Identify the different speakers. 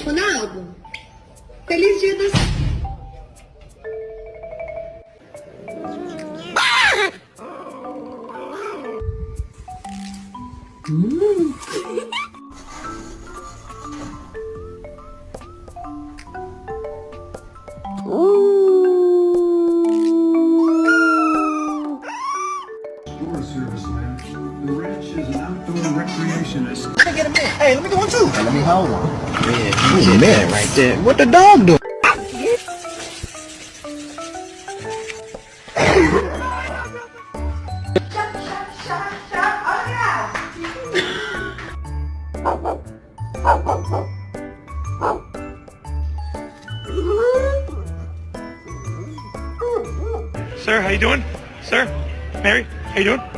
Speaker 1: Ronaldo, feliz dia das...
Speaker 2: Forest Service land. The ranch is an outdoor recreationist.
Speaker 3: Let me get a minute. Hey, let me get one too.
Speaker 4: Let me hold one.
Speaker 3: Yeah, you a man right there. What the dog doing?
Speaker 5: Sir, how you doing? Sir? Mary, how you doing?